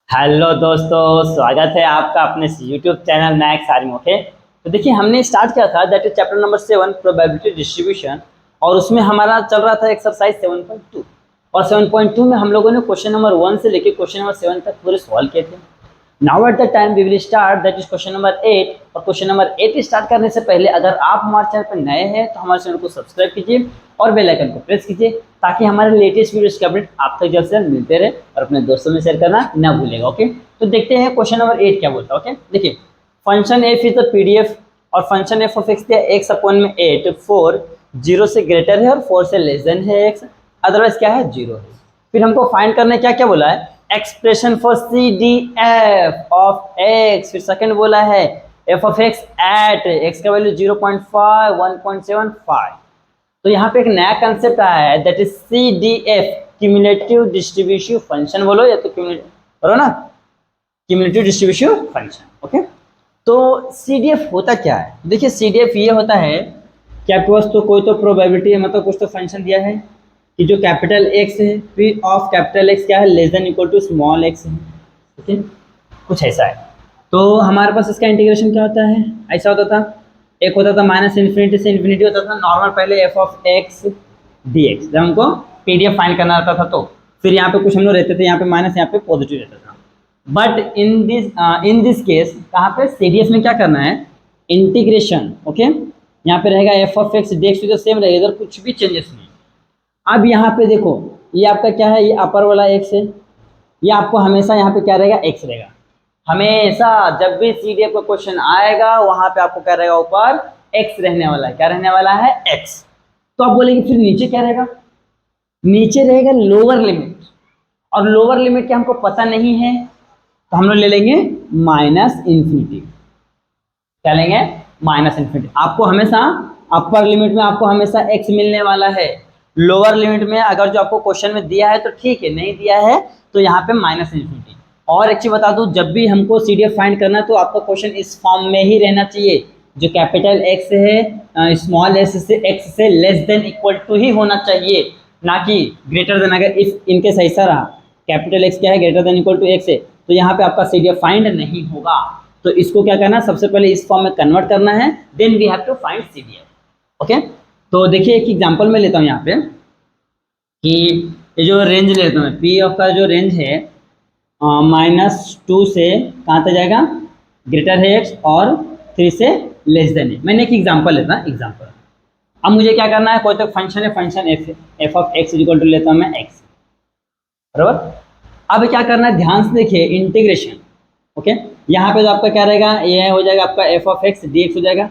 Hello दोस्तों, स्वागत है आपका अपने YouTube channel max army. Okay, तो देखिए हमने स्टार्ट किया था that is chapter number 7 probability distribution, और उसमें हमारा चल रहा था एक्सरसाइज 7.2। और 7.2 में हम लोगों ने क्वेश्चन नंबर 1 से लेकर क्वेश्चन नंबर 7 तक पूरे सॉल्व किए थे। Now at the time we will start that is question number 8। और क्वेश्चन नंबर 8 स्टार्ट करने से पहले अगर आप हमारे चैनल पर नए हैं तो हमारे चैनल को सब्सक्राइब कीजिए और बेल आइकन को प्रेस कीजिए ताकि हमारे लेटेस्ट वीडियोस के अपडेट आप तक जल्द से जल्द मिलते रहे और अपने दोस्तों में शेयर करना ना भूलेगा। ओके, तो देखते हैं क्वेश्चन नंबर 8 क्या बोलता है। ओके, देखिए function F is the PDF और फंक्शन एफ ऑफ एक्स दिया एक्स अपॉन में 8 4 0 से ग्रेटर है और 4 से लेस देन है एक्स, अदरवाइज क्या है 0 है। फिर हमको फाइंड करना है क्या क्या बोला है, expression for C D F of X. फिर सेकंड बोला है F of X at X का वैल्यू 0.5 1.75। तो यहाँ पे एक नया कंसेप्ट आया है that is C D F, cumulative distributive function बोलो या तो बोलो ना, क्यूमुलेटिव डिस्ट्रीब्यूटिव फंक्शन। ओके, तो सी डी एफ होता क्या है, देखिए सी डी एफ ये होता है कि आपके पास तो कोई तो प्रोबेबिलिटी है, मतलब कुछ तो फंक्शन दिया है कि जो कैपिटल एक्स है फिर ऑफ कैपिटल एक्स क्या है less than equal to small X है। ओके, कुछ ऐसा है। तो हमारे पास इसका इंटीग्रेशन क्या होता है, ऐसा होता था, एक होता था माइनस इन्फिनिटी से इन्फिनिटी होता था नॉर्मल, पहले F of x D x, जब हमको पीडीएफ फाइंड करना रहता था तो फिर यहाँ पे कुछ हम लोग रहते थे, यहाँ पे माइनस यहाँ पे पॉजिटिव रहता था। बट इन दिस केस कहाँ पे सीडीएफ में क्या करना है, इंटीग्रेशन। ओके, यहाँ पे रहेगा F of x D x तो सेम रहेगा, इधर कुछ भी चेंजेस नहीं। अब यहाँ पे देखो ये आपका क्या है, ये अपर वाला एक्स है, ये आपको हमेशा यहाँ पे क्या रहेगा एक्स रहेगा हमेशा। जब भी सीडीएफ का क्वेश्चन आएगा वहां पे आपको क्या रहेगा, ऊपर एक्स रहने वाला है, क्या रहने वाला है एक्स। तो आप बोलेंगे फिर नीचे क्या रहेगा, नीचे रहेगा लोअर लिमिट, और लोअर लिमिट क्या हमको पता नहीं है तो हम लोग ले लेंगे माइनस इन्फिनिटी। क्या लेंगे, माइनस इन्फिनिटी। आपको हमेशा अपर लिमिट में आपको हमेशा एक्स मिलने वाला है, लोअर लिमिट में अगर जो आपको क्वेश्चन में दिया है तो ठीक है, नहीं दिया है तो यहाँ पे माइनस इन्फिनिटी। और एक चीज बता दूं, जब भी हमको सीडीएफ फाइंड करना है तो आपका क्वेश्चन इस फॉर्म में ही रहना चाहिए, जो कैपिटल एक्स है स्मॉल एस से एक्स से लेस देन इक्वल टू ही होना चाहिए, ना कि ग्रेटर देन। अगर इफ इनकेस ऐसा रहा कैपिटल एक्स क्या है greater than equal to X है तो यहाँ पे आपका सीडीएफ फाइंड नहीं होगा। तो इसको क्या करना है, सबसे पहले इस फॉर्म में कन्वर्ट करना है, then we have to find CDF. Okay, तो देखिए एक एग्जांपल में लेता हूँ यहाँ पे कि ये जो रेंज लेता हूँ पी ऑफ का जो रेंज है -2 से कहाँ तक जाएगा, ग्रेटर है एक्स और 3 से लेस देन है। मैंने एक एग्जांपल लेता हूँ एग्जांपल। अब मुझे क्या करना है, कोई तो फंक्शन है, function F of X equal to लेता हूँ मैं एक्स, बराबर। अब क्या करना है, ध्यान से देखिए इंटीग्रेशन। ओके, यहाँ पे जो आपका क्या रहेगा, ये हो जाएगा आपका F of x D x हो जाएगा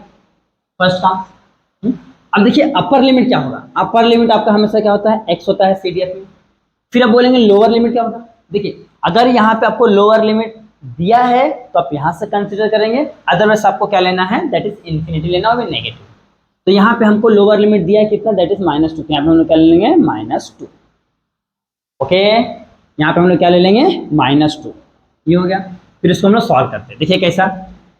फर्स्ट टर्म। अब देखिए अपर लिमिट क्या होगा, अपर लिमिट आपका हमेशा क्या होता है एक्स होता है सीडीएफ में। फिर आप बोलेंगे लोअर लिमिट क्या होगा, देखिए अगर यहाँ पे आपको लोअर लिमिट दिया है तो आप यहाँ से कंसीडर करेंगे, अदरवाइज आपको क्या लेना है दैट इज इन्फिनिटी लेना होगा नेगेटिव। तो यहाँ पे हमको लोअर लिमिट दिया है कितना, दैट इज -2, यहाँ पे हम लोग क्या ले लेंगे -2। ओके, यहाँ पे हम लोग क्या ले लेंगे -2, ये हो गया। फिर इसको हम लोग सॉल्व करते हैं, देखिए कैसा।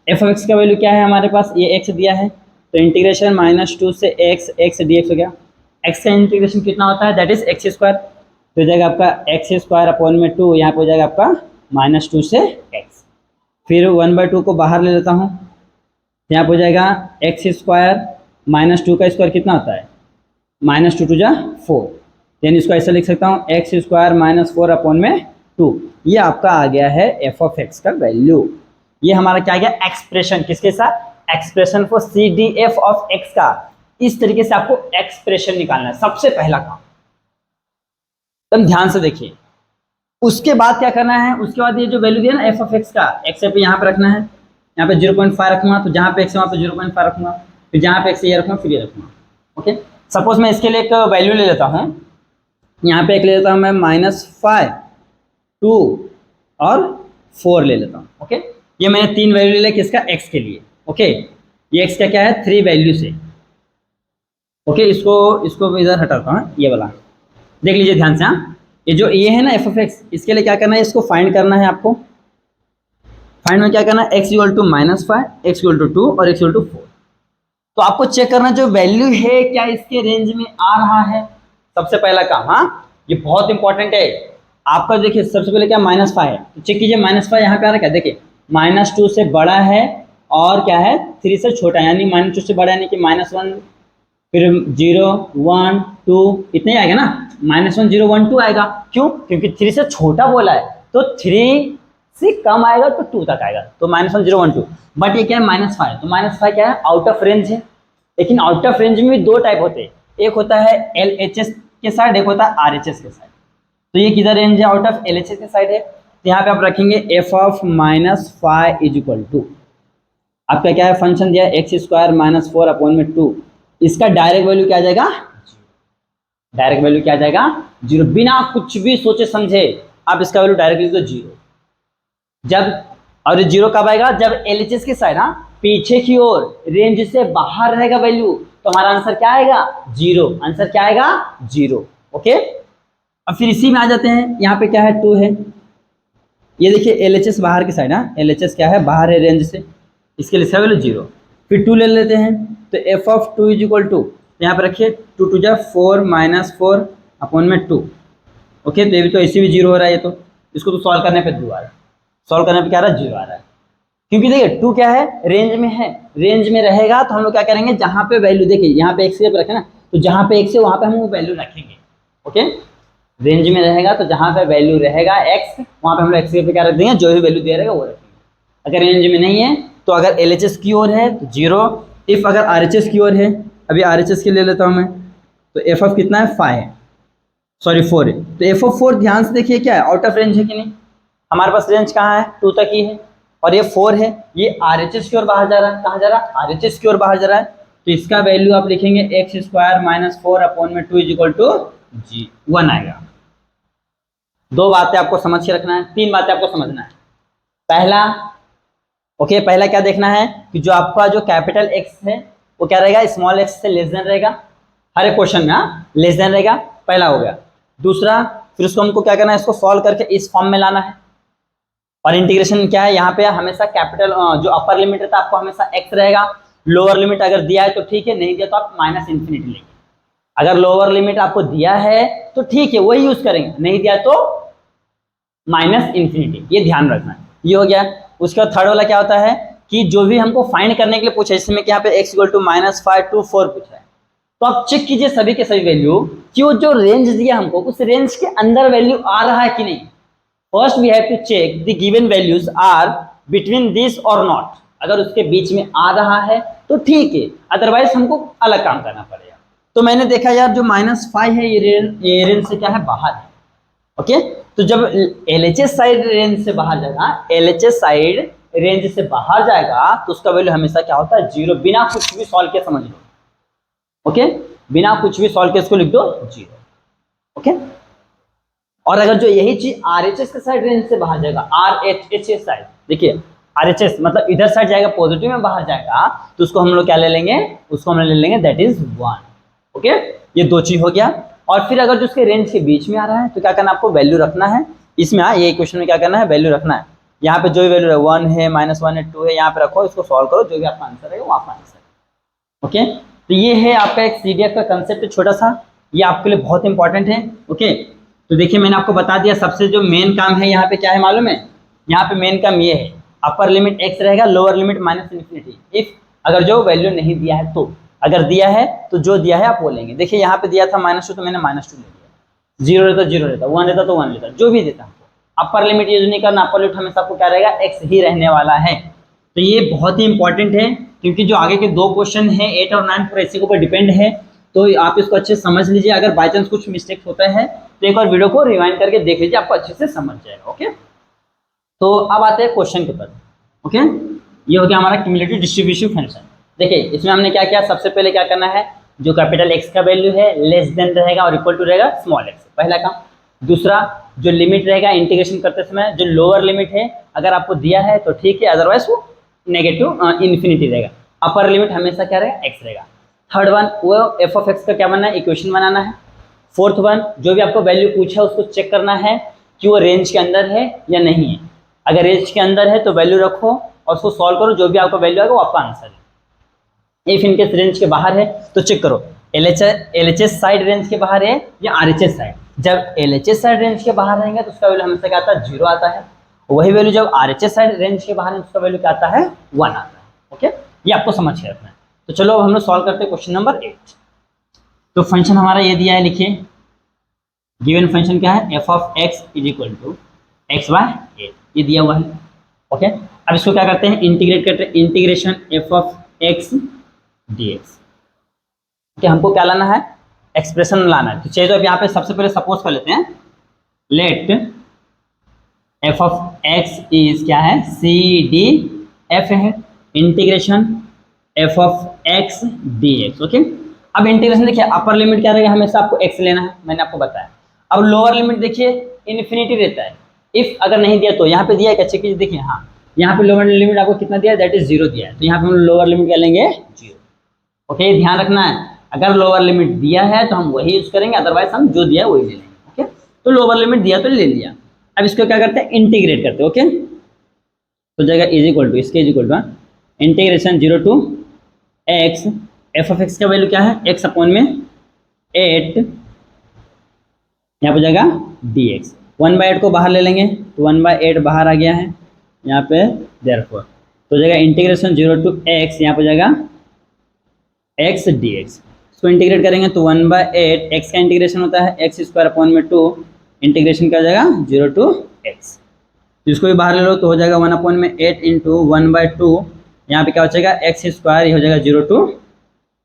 एफ ऑफ एक्स का वैल्यू क्या है हमारे पास, ये एक्स दिया है तो इंटीग्रेशन -2 से एक्स एक्स डी एक्स हो गया। एक्स का इंटीग्रेशन कितना होता है, दैट इज एक्स स्क्वायर, तो हो जाएगा आपका एक्स स्क्वायर अपॉन में 2, यहाँ पे हो जाएगा आपका -2 से एक्स। फिर 1/2 को बाहर ले लेता हूँ, यहाँ पे हो जाएगा एक्स स्क्वायर -2 का स्क्वायर कितना होता है -2 टू जा 4, यानी इसको ऐसा लिख सकता हूँ एक्स स्क्वायर -4 अपॉन में 2। ये आपका आ गया है एफ ऑफ एक्स का वैल्यू। ये हमारा क्या आ गया एक्सप्रेशन, किसके साथ, expression for C D F of X का। इस तरीके से आपको एक्सप्रेशन निकालना है, सबसे पहला काम। तुम ध्यान से देखिए, उसके बाद क्या करना है, उसके बाद ये जो वैल्यू दिया ना एफ ऑफ एक्स का, एक्स पे यहाँ पे रखना है, यहाँ पे 0.5 रखूंगा, तो जहाँ पे एक्स है वहाँ पे 0.5 रखूंगा, फिर जहाँ पे एक्स ये रखूंगा फिर ये रखूंगा। ओके, सपोज मैं इसके लिए एक वैल्यू ले लेता हूँ, यहाँ पे एक ले लेता हूँ मैं -5 2 और 4 ले लेता हूँ। ओके, ये मैंने 3 वैल्यू ले लिया किसका, एक्स के लिए। ओके, ये एक्स का क्या है 3 वैल्यू से। ओके, इसको इधर हटाता हूँ, ये वाला देख लीजिए ध्यान से। हाँ, ये जो ये है ना एफ ऑफ एक्स, इसके लिए क्या करना है, इसको फाइंड करना है आपको। फाइंड में क्या करना है, X equal to -5 X equal to 2 और एक्स इक्वल टू 4। तो आपको चेक करना जो वैल्यू है क्या इसके रेंज में आ रहा है, सबसे पहला काम। हाँ, ये बहुत इंपॉर्टेंट है, आपका देखिए सबसे पहले क्या -5 है, तो चेक कीजिए -5 यहाँ पे आ रहा है क्या, देखिए -2 से बड़ा है और क्या है 3 से छोटा है, यानी -2 से बड़ा यानी कि -1 फिर 0 1 2 इतने ही आएगा ना, -1 0 1 2 आएगा। क्यों? क्योंकि 3 से छोटा बोला है, तो 3 से कम आएगा तो 2 तक आएगा, तो -1 0 1 2। बट ये क्या है -5, तो -5 क्या है, आउट ऑफ रेंज है। लेकिन आउट ऑफ रेंज में भी दो टाइप होते हैं, एक होता है LHS के साइड, एक होता है RHS के साइड। तो ये किधर रेंज है, आउट ऑफ LHS के साइड है, तो यहाँ पे आप रखेंगे f of -5 is equal to, आपका क्या है फंक्शन दिया है x² -4 अपॉन में 2, इसका डायरेक्ट वैल्यू क्या आ जाएगा, डायरेक्ट वैल्यू क्या आ जाएगा 0, बिना कुछ भी सोचे समझे आप इसका वैल्यू डायरेक्ट लिख दो 0। जब और 0 कब आएगा, जब LHS की साइड पीछे की ओर रेंज से बाहर रहेगा वैल्यू, तो हमारा आंसर क्या आएगा 0, आंसर क्या आएगा 0। ओके, अब फिर इसी में आ जाते हैं, यहाँ पे क्या है 2 है, ये देखिए LHS बाहर की साइड LHS क्या है बाहर है रेंज से, इसके लिए इसका वैल्यू 0, फिर 2 ले लेते हैं, तो f of 2 is equal to, यहाँ पे रखिए 2 2 जा 4 -4 अपॉन में 2। ओके, तो ये भी तो इसी भी 0 हो रहा है, ये तो इसको तो सॉल्व करने पे 2 आ रहा है, सॉल्व करने पे क्या आ रहा है 0 आ रहा है, क्योंकि देखिए 2 क्या है रेंज में है, रेंज में रहेगा तो हम लोग क्या करेंगे, जहाँ पे वैल्यू देखिए यहाँ पे x रखे ना, तो जहाँ पे x है वहाँ पे हम वैल्यू रखेंगे। ओके, रेंज में रहेगा तो जहाँ पे वैल्यू रहेगा x, वहाँ पे हम लोग x पे क्या रख देंगे, जो भी वैल्यू दे रहेगा वो रखेंगे। अगर रेंज में नहीं है तो अगर LHS की ओर है तो 0, इफ अगर RHS की ओर है, अभी RHS के ले लेता हूँ मैं, तो f ऑफ कितना है 5 है, सॉरी 4 है, तो f ऑफ 4 ध्यान से देखिए क्या है, आउट ऑफ रेंज है कि नहीं, हमारे पास रेंज कहाँ है 2 तक ही है, और ये 4 है, ये RHS की ओर बाहर जा रहा है, कहाँ जा रहा है RHS की ओर बाहर जा रहा है, तो इसका वैल्यू आप लिखेंगे x² -4 अपॉन में 2 इज इक्वल टू 1 आएगा। दो बातें आपको समझ के रखना है, 3 बातें आपको समझना है। पहला पहला क्या देखना है कि जो आपका जो कैपिटल X है वो क्या रहेगा, स्मॉल x से लेस देन रहेगा, हर एक क्वेश्चन में लेस देन रहेगा, पहला हो गया। दूसरा, फिर उसको हमको क्या करना है, इसको सॉल्व करके इस फॉर्म में लाना है, और इंटीग्रेशन क्या है, यहाँ पे हमेशा कैपिटल जो अपर लिमिट रहता है आपको हमेशा x रहेगा, लोअर लिमिट अगर दिया है तो ठीक है, नहीं दिया तो आप -∞ लेंगे। अगर लोअर लिमिट आपको दिया है तो ठीक है वही यूज करेंगे, नहीं दिया तो -∞, ये ध्यान रखना है। ये हो गया। उसके बाद थर्ड वाला क्या होता है कि जो भी हमको फाइंड करने के लिए पूछा है, इसमें यहाँ पे x = -5 to 4 पूछा है, तो आप चेक कीजिए सभी के सभी वैल्यू कि वो जो रेंज दिया हमको उस रेंज के अंदर वैल्यू आ रहा है कि नहीं। First we have to check the given values are between this और नॉट, अगर उसके बीच में आ रहा है तो ठीक है, अदरवाइज हमको अलग काम करना पड़ेगा। तो मैंने देखा यार जो -5 है ये रेंज से क्या है बाहर है। ओके, तो जब LHS साइड रेंज से बाहर जाएगा, LHS साइड रेंज से बाहर जाएगा तो उसका वैल्यू हमेशा क्या होता है 0, बिना कुछ भी सॉल्व के समझ लो। ओके, बिना कुछ भी सॉल्व के इसको लिख दो 0। ओके, और अगर जो यही चीज RHS के साइड रेंज से बाहर जाएगा, RHS साइड, देखिए RHS मतलब इधर साइड जाएगा, पॉजिटिव में बाहर जाएगा, तो उसको हम लोग क्या ले लेंगे, उसको हम ले लेंगे दैट इज 1। ओके, ये दो चीज हो गया। और फिर अगर जो उसके रेंज के बीच में आ रहा है तो क्या करना, आपको वैल्यू रखना है इसमें। ये क्वेश्चन में क्या करना है, वैल्यू रखना है। यहाँ पे जो भी वैल्यू है 1 है, -1 है, 2 है, यहाँ पे रखो, इसको सॉल्व करो, जो भी आपका आंसर है वो आपका आंसर है। ओके, तो ये है आपका एक CDF का कंसेप्ट छोटा सा, ये आपके लिए बहुत इंपॉर्टेंट है। ओके, तो देखिए मैंने आपको बता दिया सबसे जो मेन काम है यहाँ पे क्या है मालूम है, यहाँ पे मेन काम ये है, अपर लिमिट x रहेगा, लोअर लिमिट -∞। इफ अगर जो वैल्यू नहीं दिया है तो, अगर दिया है तो जो दिया है आप वो लेंगे। देखिए यहाँ पे दिया था -2 तो मैंने -2 ले लिया, 0 रहता 0 रहता, 1 रहता तो 1 लेता, जो भी देता हमको। अपर लिमिट यूज नहीं करना, अपर लिमिट हमेशा आपको क्या रहेगा x ही रहने वाला है। तो ये बहुत ही इंपॉर्टेंट है, क्योंकि जो आगे के 2 क्वेश्चन है 8 और 9 पूरा इसी के ऊपर डिपेंड है, तो आप इसको अच्छे से समझ लीजिए। अगर बाई चांस कुछ मिस्टेक्स होता है तो एक बार वीडियो को रिवाइंड करके देख लीजिए, आपको अच्छे से समझ जाएगा। ओके, तो अब आते हैं क्वेश्चन के ऊपर। ओके, ये हो गया हमारा क्यूमुलेटिव डिस्ट्रीब्यूशन फंक्शन। देखिए इसमें हमने क्या किया, सबसे पहले क्या करना है, जो कैपिटल X का वैल्यू है लेस देन रहेगा और इक्वल टू रहेगा स्मॉल x, पहला काम। दूसरा, जो लिमिट रहेगा इंटीग्रेशन करते समय जो लोअर लिमिट है अगर आपको दिया है तो ठीक है, अदरवाइज वो -∞ रहेगा। अपर लिमिट हमेशा क्या रहेगा x रहेगा। थर्ड वन वो f ऑफ x का क्या बनना है, इक्वेशन बनाना है। फोर्थ वन, जो भी आपको वैल्यू पूछा उसको चेक करना है कि वो रेंज के अंदर है या नहीं है। अगर रेंज के अंदर है तो वैल्यू रखो और उसको सॉल्व करो, जो भी आपका वैल्यू आएगा वो आपका आंसर है। इफ इनकेस रेंज के बाहर है तो चेक करो LHS साइड रेंज के बाहर है या RHS साइड, जब LHS साइड रेंज के बाहर रहेंगे तो उसका वैल्यू हमेशा क्या आता है, 0 आता है। वही वैल्यू जब RHS साइड रेंज के बाहर है उसका वैल्यू क्या आता है, 1 आता है। ओके, ये आपको समझ के रखना है। तो चलो अब हम लोग सॉल्व करते हैं क्वेश्चन नंबर 8। तो फंक्शन हमारा ये दिया है, लिखिए गिवन फंक्शन क्या है, f of x is equal to X by 8, ये दिया हुआ है। ओके, अब इसको क्या करते हैं, इंटीग्रेट करते हैं, integration f of x dx। Okay, हमको क्या लाना है, एक्सप्रेशन लाना है। तो चलिए तो अब यहाँ पे सबसे पहले सपोज कर लेते हैं, let f of x is क्या है, c d f है, integration f of x dx। Okay, अब इंटीग्रेशन देखिए, अपर लिमिट क्या रहेगा, हमेशा आपको x लेना है, मैंने आपको बताया। अब लोअर लिमिट देखिए इन्फिनिटी रहता है, इफ अगर नहीं दिया तो यहाँ पे दिया है क्या, चेक कीजिए, देखिए हाँ यहाँ पे लोअर लिमिट आपको कितना दिया है, दैट इज 0 दिया है, तो यहाँ पे हम लोअर लिमिट क्या लेंगे, 0। ओके, ध्यान रखना है, अगर लोअर लिमिट दिया है तो हम वही यूज करेंगे, अदरवाइज हम जो दिया है वही ले लेंगे। ओके, तो लोअर लिमिट दिया तो ले लिया। अब इसको क्या करते हैं, इंटीग्रेट करते हैं। ओके, तो जाएगा इज इक्वल टू, इसके is equal to integration 0 to x, f of x का वैल्यू क्या है, x अपॉन में 8, यहाँ पे जाएगा dx। 1/8 को बाहर ले लेंगे तो 1/8 बाहर आ गया है यहाँ पे, देयरफॉर तो जाएगा इंटीग्रेशन 0 टू x, यहाँ पे जाएगा x dx। इसको इंटीग्रेट करेंगे तो 1/8 x का इंटीग्रेशन होता है x स्क्वायर अपॉन में 2, इंटीग्रेशन क्या हो जाएगा 0 टू x। तो इसको भी बाहर ले लो तो हो जाएगा 1 अपॉन में 8 इंटू 1/2, यहाँ पे क्या हो जाएगा x स्क्वायर, ये हो जाएगा 0 टू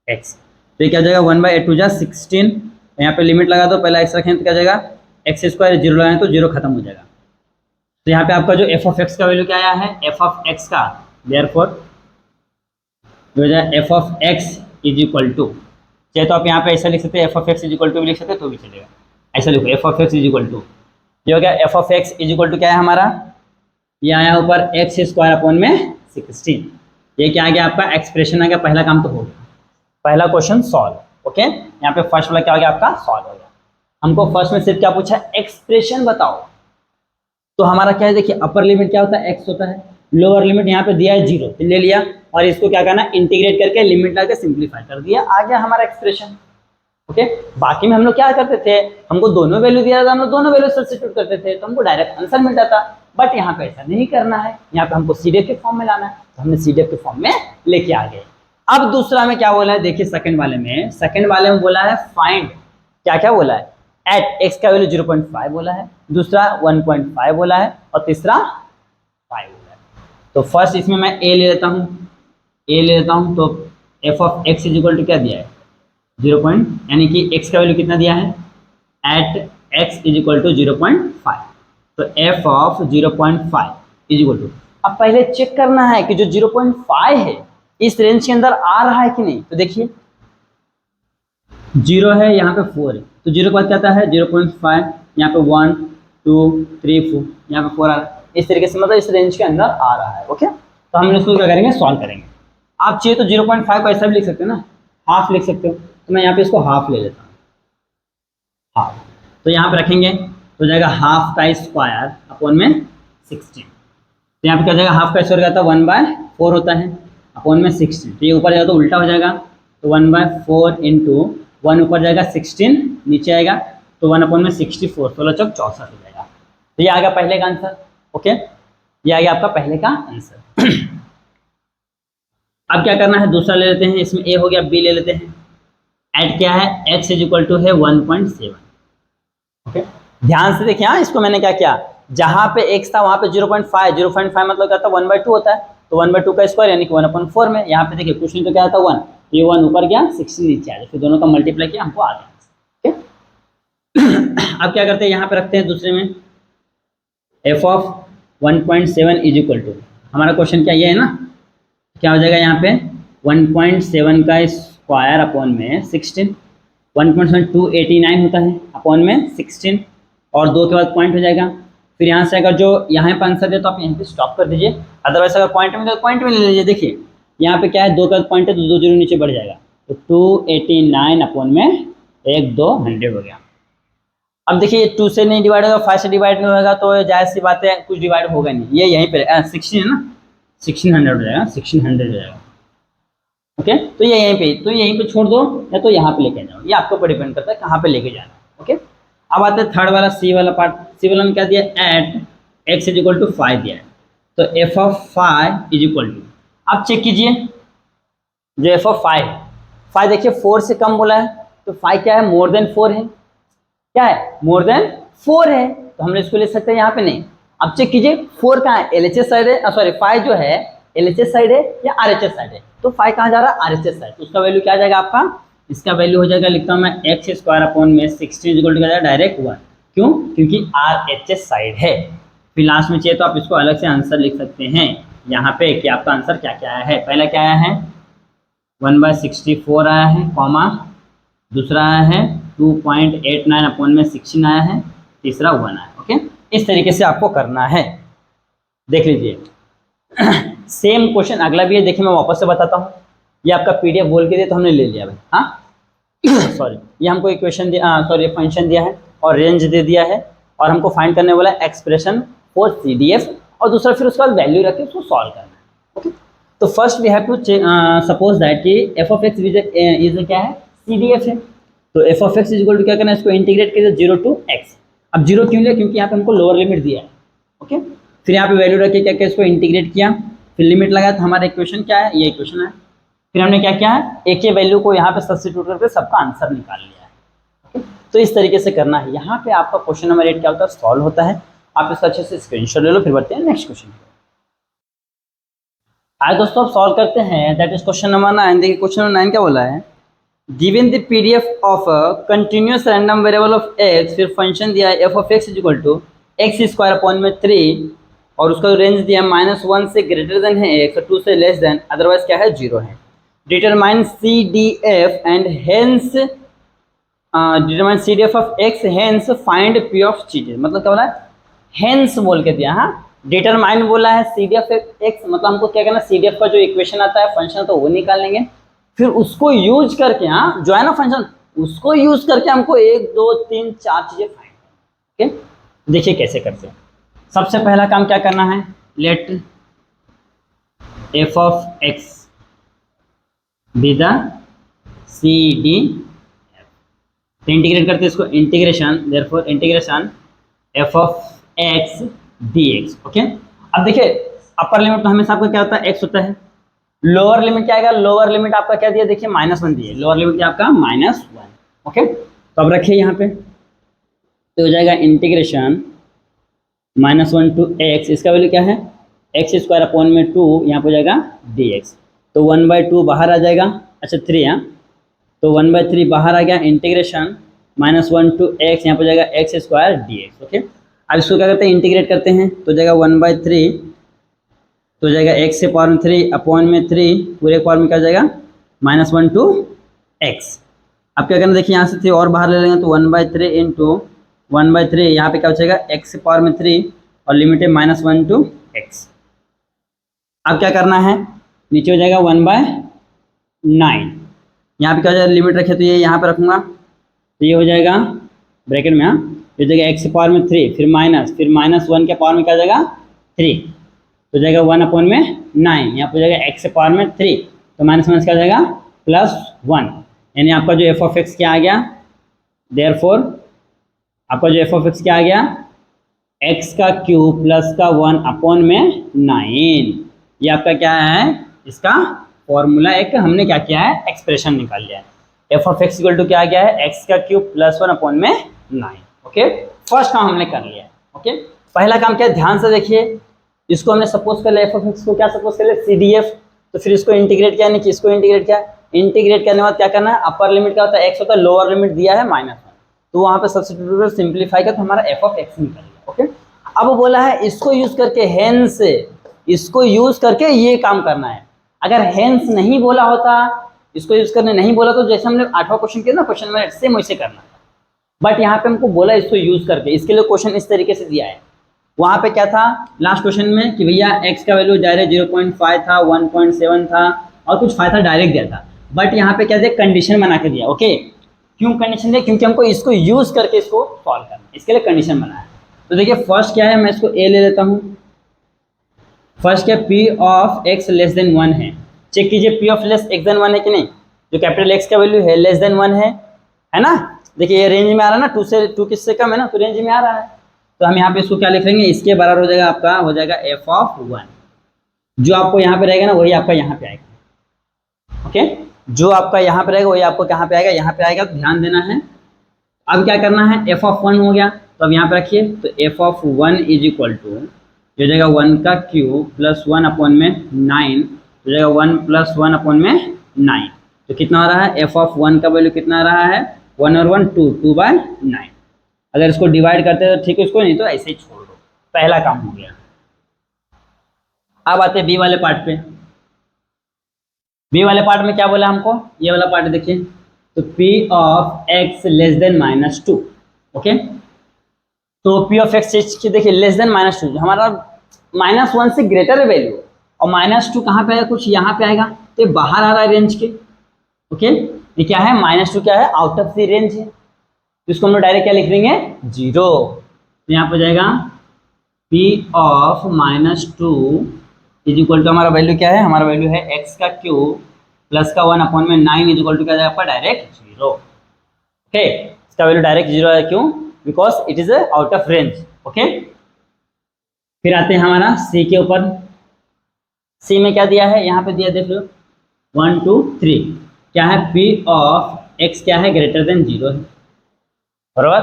x। तो ये क्या हो जाएगा 1/8 टू जा 16, यहाँ पे लिमिट लगा दो, पहला x रखें तो क्या हो जाएगा x स्क्वायर, 0 लगाएं तो 0 खत्म हो जाएगा। तो यहाँ पे आपका जो f ऑफ x का वैल्यू क्या आया है, f ऑफ x का, देयरफॉर हो जाएगा f of x is equal to, चाहे तो आप यहाँ पे ऐसा लिख सकते हैं, f of x is equal to भी लिख सकते हैं तो भी चलेगा, ऐसा लिखो f of x is equal to, ये हो गया f of x is equal to क्या है हमारा, ये आया ऊपर x स्क्वायर अपॉन में 16। ये क्या आ गया आपका, एक्सप्रेशन आ गया, पहला काम तो हो गया, पहला क्वेश्चन सॉल्व। ओके, यहाँ पे फर्स्ट वाला क्या हो गया आपका, सॉल्व हो गया। हमको फर्स्ट में सिर्फ क्या पूछा, एक्सप्रेशन बताओ, तो हमारा क्या है, देखिए अपर लिमिट क्या होता है, x होता है, लोअर लिमिट यहाँ पे दिया है 0, तो ले लिया, और इसको क्या करना, इंटीग्रेट करके लिमिट लाके सिंप्लीफाई कर दिया, आ गया हमारा एक्सप्रेशन। ओके, बाकी में हम लोग क्या करते थे, हमको दोनों वैल्यू दिया था, हम लोग दोनों वैल्यू सब्स्टिट्यूट करते थे तो हमको डायरेक्ट आंसर मिल जाता, बट यहाँ पे ऐसा नहीं करना है, यहाँ पे हमको CDF के फॉर्म में लाना है, तो हमने CDF के फॉर्म में लेके आ गए। अब दूसरा में क्या बोला है, देखिए सेकंड वाले में बोला है फाइंड, क्या क्या बोला है, एट x का वैल्यू 0.5 बोला है, दूसरा 1.5 बोला है, और तीसरा 5 बोला है। तो फर्स्ट इसमें मैं a ले लेता हूँ, तो f of x is equal to क्या दिया है, 0. यानी कि x का वैल्यू कितना दिया है, at x is equal to 0.5, तो f of 0.5 is equal to, अब पहले चेक करना है कि जो 0.5 है इस रेंज के अंदर आ रहा है कि नहीं। तो देखिए 0 है, यहाँ पे 4 है, तो 0 के बाद क्या आता है 0.5, यहाँ पे 1 2 3 4, यहाँ पे 4 आ रहा है, इस तरीके से मतलब इस रेंज के अंदर आ रहा है। ओके, तो हम इसको क्या करेंगे, सॉल्व करेंगे। आप चाहिए तो 0.5 को ऐसा भी लिख सकते हो ना, हाफ लिख सकते हो, तो मैं यहाँ पे इसको हाफ ले लेता हूँ, हाफ, तो यहाँ पे रखेंगे तो जाएगा हाफ का स्क्वायर अपॉन में 16, तो यहाँ पे क्या जाएगा, हाफ का स्क्वायर क्या था 1/4 होता है अपॉन में 16, तो ये ऊपर जाएगा तो उल्टा हो जाएगा, तो 1/4 इंटू 1 ऊपर जाएगा 16 नीचे आएगा, तो 1 अपॉन में 64, 16 चौक 64 हो जाएगा। तो ये आ गया पहले का आंसर। ओके, ये आ गया आपका पहले का आंसर। अब क्या करना है, दूसरा ले लेते हैं, इसमें a हो गया, b ले लेते हैं, एड क्या है, x इज इक्वल टू है 1.7। ओके, ध्यान से देखिए, हाँ इसको मैंने क्या किया, जहां पे x था वहां पे 0.5 मतलब क्या था 1/2 होता है, तो 1/2 का स्क्वायर यानी कि 1/4 में, यहाँ पे देखिए कुछ नहीं तो क्या था 1, तो ये 1 ऊपर गया 16 नीचे आ गया, फिर दोनों का मल्टीप्लाई किया हमको आ गया। ओके, अब क्या करते हैं, यहाँ पे रखते हैं दूसरे में f of 1.7 is equal to, हमारा क्वेश्चन क्या ये है ना, क्या हो जाएगा यहाँ पे 1.7 का स्क्वायर अपॉन में 16, 1.7 289 होता है अपॉन में 16, और 2 के बाद पॉइंट हो जाएगा, फिर यहाँ से अगर जो यहाँ पे आंसर दे तो आप यहाँ पे स्टॉप कर दीजिए, अदरवाइज अगर पॉइंट में तो पॉइंट में ले लीजिए। देखिए यहाँ पे क्या है, 2 का पॉइंट है तो 2 0 नीचे बढ़ जाएगा, तो 289 अपॉन में 1 2 100 हो गया। अब देखिए 2 से नहीं डिवाइड होगा, 5 से डिवाइड नहीं होगा, तो जाहिर सी बात है कुछ डिवाइड होगा नहीं, ये यहीं पे 16 है ना, 1600 हो जाएगा, 1600 हो जाएगा। ओके, तो ये यहीं पे, तो यहीं पे छोड़ दो या तो यहाँ पे लेके जाओ, ये आपके ऊपर डिपेंड करता है कहाँ पे लेके जाना है। ओके, अब आते हैं थर्ड वाला सी वाला पार्ट। सी वाला में क्या दिया, at X is equal to 5 दिया है, तो F of 5 is equal to, आप चेक कीजिए जो एफ ऑफ 5 देखिए 4 से कम बोला है, तो 5 क्या है, मोर देन 4 है, क्या है, मोर देन 4 है, तो हम इसको ले सकते हैं यहाँ पे नहीं। अब चेक कीजिए 4 कहाँ है, LHS साइड है, सॉरी 5 जो है LHS साइड है या RHS साइड है, तो 5 कहाँ जा रहा है, RHS साइड, तो उसका वैल्यू क्या आ जाएगा आपका, इसका वैल्यू हो जाएगा, लिखता हूँ मैं एक्स स्क्वायर अपॉन में 16 इक्वल टू क्या जाएगा, डायरेक्ट 1, क्यों, क्योंकि RHS साइड है। फिर लास्ट में चाहिए तो आप इसको अलग से आंसर लिख सकते हैं यहाँ पे कि आपका आंसर क्या क्या आया है। पहला क्या आया है, 1/64 आया है, कॉमा दूसरा आया है 2.89 अपॉन में 16 आया है, तीसरा 1 आया है। ओके, इस तरीके से आपको करना है, देख लीजिए। सेम क्वेश्चन अगला भी है, देखिए मैं वापस से बताता हूँ। ये आपका PDF बोल के दिया तो हमने ले लिया भाई, हाँ सॉरी, ये हमको इक्वेशन दिया, सॉरी फंक्शन दिया है और रेंज दे दिया है, और हमको फाइंड करने वाला है एक्सप्रेशन फॉर CDF, और दूसरा फिर उसका वैल्यू रख के उसको सॉल्व करना है। ओके, तो first we have to suppose that कि एफ ऑफ एक्स इज क्या है, CDF है, तो F of X is equal to क्या करना है, इसको इंटीग्रेट कीजिए 0 to x। अब 0 क्यों लिया, क्योंकि यहाँ पे हमको लोअर लिमिट दिया है। ओके, फिर यहाँ पे वैल्यू रख के क्या क्या इसको इंटीग्रेट किया, फिर लिमिट लगाया, तो हमारा इक्वेशन क्या है, ये इक्वेशन है। फिर हमने क्या किया है, एक के वैल्यू को यहाँ पे सब्स्टिट्यूट करके सबका आंसर निकाल लिया है। ओके, तो इस तरीके से करना है। यहाँ पे आपका क्वेश्चन नंबर 8 क्या होता है, सॉल्व होता है। आप इसका अच्छे से स्क्रीनशॉट ले लो, फिर बढ़ते हैं नेक्स्ट क्वेश्चन। आज दोस्तों आप सॉल्व करते हैं, दैट इज क्वेश्चन नंबर 9। देखिए क्वेश्चन नंबर 9 क्या बोला है, given the PDF of a continuous random variable of x, फिर फंक्शन दिया है f of x is equal to X square upon में 3, और उसका रेंज दिया है -1 से ग्रेटर देन है x और 2 से लेस देन, अदरवाइज क्या है 0 है। Determine CDF and hence determine CDF of x, hence find P of चीजें, मतलब क्या बोला है, हेंस बोल के दिया, हाँ डिटरमाइन बोला है CDF x, मतलब हमको क्या करना है, CDF का जो इक्वेशन आता है फंक्शन तो वो निकालेंगे, फिर उसको यूज करके, हाँ जो है ना फंक्शन, उसको यूज करके हमको 1 2 3 4 चीजें फाइंड। ओके, देखिए कैसे करते हैं। सबसे पहला काम क्या करना है, let f of x be the CDF, तो इंटीग्रेट करते हैं इसको, integration therefore integration f of x dx। Okay, अब देखिए अपर लिमिट तो हमेशा आपका क्या होता है, x होता है, लोअर लिमिट क्या आएगा, लोअर लिमिट आपका क्या दिया, देखिए -1 दिया, लोअर लिमिट क्या आपका -1। ओके, तो अब रखिए यहाँ पे, तो हो जाएगा इंटीग्रेशन -1 to x, इसका वैल्यू क्या है, एक्स स्क्वायर अपॉन में 2, यहाँ पे हो जाएगा dx, तो 1/2 बाहर आ जाएगा, अच्छा 3, हाँ तो 1/3 बाहर आ गया, इंटीग्रेशन -1 to x, यहाँ पे हो जाएगा एक्स स्क्वायर dx। ओके, अब इसको क्या करते हैं, इंटीग्रेट करते हैं, तो हो जाएगा 1/3, तो हो जाएगा x से पावर में 3 अपॉन में 3 पूरे पावर में क्या हो जाएगा -1 to x। अब क्या करना, देखिए यहाँ से 3 और बाहर ले लेंगे, तो 1/3 इंटू 1/3, यहाँ पे क्या हो जाएगा x से पावर में 3 और लिमिट है -1 to x। अब क्या करना है, नीचे हो जाएगा 1/9, यहाँ पे क्या हो जाएगा, लिमिट रखे तो ये यहाँ पे रखूँगा, तो ये हो जाएगा ब्रैकेट में, हाँ ये हो जाएगा x से पावर में 3, फिर -1 के पावर में क्या हो जाएगा 3, तो जाएगा 1 अपॉन में 9, यहाँ पर जाएगा x से पावर में 3, तो -1 क्या हो जाएगा +1, यानी आपका जो f ऑफ x क्या आ गया, देयरफॉर आपका जो f ऑफ x क्या आ गया, x का क्यूब प्लस का 1 अपॉन में 9, ये आपका क्या है, इसका फॉर्मूला एक हमने क्या किया है, एक्सप्रेशन निकाल लिया है। f of x equal to क्या आ गया है, x का क्यूब प्लस 1 अपॉन में 9। ओके, फर्स्ट काम हमने कर लिया है। ओके, पहला काम क्या है, ध्यान से देखिए, इसको हमने सपोज कर लिया, f ऑफ x को क्या सपोज कर लिया, CDF, तो फिर इसको इंटीग्रेट किया, नहीं कि इसको इंटीग्रेट किया, इंटीग्रेट करने के बाद क्या करना है, अपर लिमिट क्या होता है x होता है, लोअर लिमिट दिया है -1, तो वहाँ पे सब्स्टिट्यूट सिंप्लीफाई कर, तो हमारा f ऑफ x निकल गया। ओके, अब वो बोला है इसको यूज करके, हेंस इसको यूज करके ये काम करना है। अगर हेंस नहीं बोला होता, इसको यूज करने नहीं बोला, तो जैसे हमने 8वां क्वेश्चन किया ना, क्वेश्चन नंबर 8 सेम वैसे करना था, बट यहाँ पे हमको बोला इसको यूज करके, इसके लिए क्वेश्चन इस तरीके से दिया है। वहाँ पे क्या था लास्ट क्वेश्चन में कि भैया x का वैल्यू डायरेक्ट 0.5 था, 1.7 था और कुछ 5 था, डायरेक्ट दिया था, बट यहाँ पे क्या दिया, कंडीशन बना के दिया। ओके, क्यों कंडीशन दिया, क्योंकि हमको इसको यूज करके इसको सॉल्व करना है, इसके लिए कंडीशन बनाया। तो देखिए फर्स्ट क्या है, मैं इसको a ले लेता हूँ। फर्स्ट क्या, p of x less than 1 है, चेक कीजिए p of less x than 1 है कि नहीं, जो कैपिटल X का वैल्यू है लेस देन 1 है ना, देखिए ये रेंज में आ रहा है ना, 2 किससे कम है ना, तो रेंज में आ रहा है। तो हम यहाँ पे इसको क्या लिख लेंगे, इसके बराबर हो जाएगा आपका, हो जाएगा f(1). जो आपको यहाँ पे रहेगा ना वही आपका यहाँ पे आएगा। ओके, जो आपका यहाँ पे रहेगा वही आपको कहाँ पे आएगा, यहाँ पे आएगा। तो ध्यान देना है। अब क्या करना है, f(1) हो गया, तो अब यहाँ पे रखिए, तो f(1) इज इक्वल टू हो जाएगा 1 का क्यूब प्लस 1 अपॉन में 9, हो जाएगा 1 प्लस 1 अपॉन में 9। तो कितना आ रहा है, f(1) का वैल्यू कितना आ रहा है, 1 और 1 2/9। अगर इसको डिवाइड करते हैं तो ठीक है, इसको नहीं तो ऐसे ही छोड़ दो। पहला काम हो गया। अब आते हैं बी वाले पार्ट पे। बी वाले पार्ट में क्या बोला हमको, ये वाला पार्ट देखिए, तो p of x less then -2। Okay, तो p ऑफ x की देखिए लेस देन -2, हमारा -1 से ग्रेटर है वैल्यू, और -2 कहाँ पे आएगा, कुछ यहाँ पे आएगा, तो ये बाहर आ रहा है रेंज के। ओके, ये क्या है, -2 क्या है, आउट ऑफ द रेंज है, तो इसको हम लोग डायरेक्ट क्या लिख देंगे, 0। तो यहाँ पे जाएगा p of -2 is equal to, हमारा वैल्यू क्या है, हमारा वैल्यू है x का क्यूब प्लस का 1 अपॉन में 9 इज इक्वल टू क्या जाएगा आपका, डायरेक्ट 0। ओके, इसका वैल्यू डायरेक्ट 0 है, क्यों, because it is out of range. Okay, फिर आते हैं हमारा सी के ऊपर। सी में क्या दिया है, यहाँ पे दिया देख लो 1 2 3, क्या है, p ऑफ x क्या है, ग्रेटर देन 0 है, बराबर।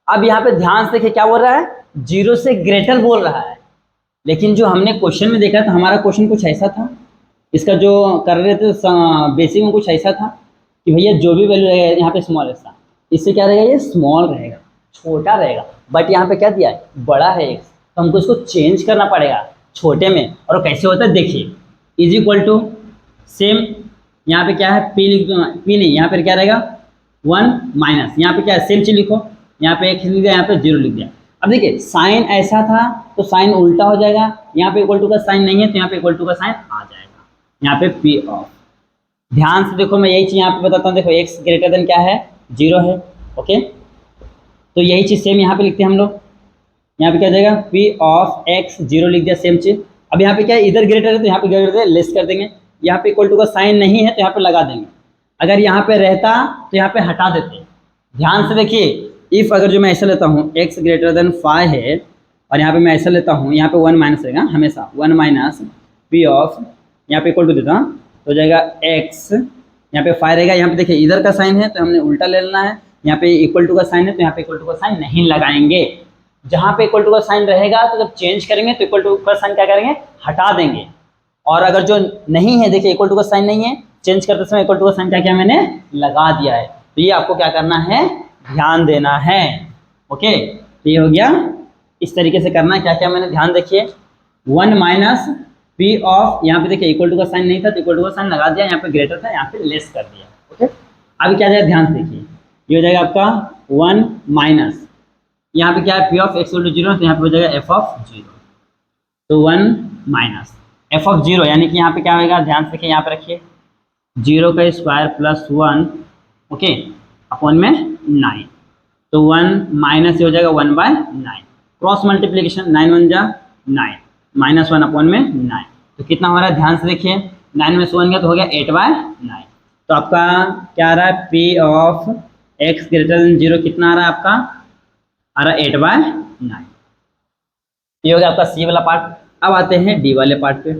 अब यहाँ पे ध्यान से देखिए क्या बोल रहा है, 0 से ग्रेटर बोल रहा है, लेकिन जो हमने क्वेश्चन में देखा था, हमारा क्वेश्चन कुछ ऐसा था, इसका जो कर रहे थे बेसिक में कुछ ऐसा था कि भैया जो भी वैल्यू रहेगा यहाँ पे स्मॉल ऐसा, इससे क्या रहेगा, ये स्मॉल रहेगा, छोटा रहेगा। बट यहाँ पे क्या दिया है, बड़ा है x, तो हमको इसको चेंज करना पड़ेगा छोटे में। और कैसे होता है देखिए, इज इक्वल टू सेम, यहाँ पे क्या है, p नहीं, यहाँ पे क्या रहेगा 1 माइनस, यहाँ पे क्या है, सेम चीज लिखो, यहाँ पे x लिख दिया, यहाँ पे 0 लिख दिया। अब देखिए साइन ऐसा था तो साइन उल्टा हो जाएगा, यहाँ पे इक्वल टू का साइन नहीं है तो यहाँ पे इक्वल टू का साइन आ जाएगा, यहाँ पे p ऑफ। ध्यान से देखो, मैं यही चीज यहाँ पे बताता हूँ, देखो x ग्रेटर देन क्या है, 0 है। ओके, तो यही चीज सेम यहाँ पे लिखते हैं हम लोग, यहाँ पे क्या जाएगा, p ऑफ x 0 लिख दिया, सेम चीज। अब यहाँ पे क्या है, इधर ग्रेटर है तो यहाँ पे क्या कर देंगे, लेस कर देंगे, यहाँ पे इक्वल टू का साइन नहीं है तो यहाँ पे लगा देंगे, अगर यहाँ पे रहता तो यहाँ पे हटा देते। ध्यान से देखिए, इफ अगर जो मैं ऐसा लेता हूँ x ग्रेटर देन 5 है, और यहाँ पे मैं ऐसा लेता हूँ, यहाँ पे 1 माइनस रहेगा हमेशा, 1 माइनस p ऑफ, यहाँ पे इक्वल टू देता हूँ, तो जाएगा x, यहाँ पे 5 रहेगा, यहाँ पे देखिए इधर का साइन है तो हमने उल्टा ले लेना है, यहाँ पे इक्वल टू का साइन है तो यहाँ पे इक्वल टू का साइन नहीं लगाएंगे। जहाँ पे इक्वल टू का साइन रहेगा तो जब चेंज करेंगे तो इक्वल टू का साइन क्या करेंगे, हटा देंगे। और अगर जो नहीं है, देखिए इक्वल टू का साइन नहीं है, चेंज करते समय इक्वल टू का साइन क्या किया मैंने, लगा दिया है। तो ये आपको क्या करना है, ध्यान देना है। ओके, तो ये हो गया, इस तरीके से करना है। क्या क्या मैंने, ध्यान देखिए, 1 माइनस p ऑफ, यहाँ पे देखिए इक्वल टू का साइन नहीं था तो इक्वल टू का साइन लगा दिया, यहाँ पे ग्रेटर था यहाँ पे लेस कर दिया। ओके, अभी क्या जाएगा, ध्यान से देखिए, ये हो जाएगा आपका 1 माइनस, यहाँ पे क्या है, p of x equal to 0, तो यहाँ पे हो जाएगा f ऑफ 0, तो 1 माइनस f ऑफ 0, यानी कि यहाँ पे क्या होगा, ध्यान से देखिए, यहाँ पे रखिए 0 का स्क्वायर प्लस 1, ओके, अपॉन में 9, तो 1 माइनस हो जाएगा 1/9, क्रॉस मल्टीप्लीकेशन, 9 1 जा 9, माइनस 1 अपॉन में 9, तो कितना हो रहा है, ध्यान से देखिए, 9 में से 1 गया तो हो गया 8/9। तो आपका क्या आ रहा है, p of x greater than 0 कितना आ रहा है आपका, आ रहा है 8/9। ये हो गया आपका सी वाला पार्ट। अब आते हैं डी वाले पार्ट पे।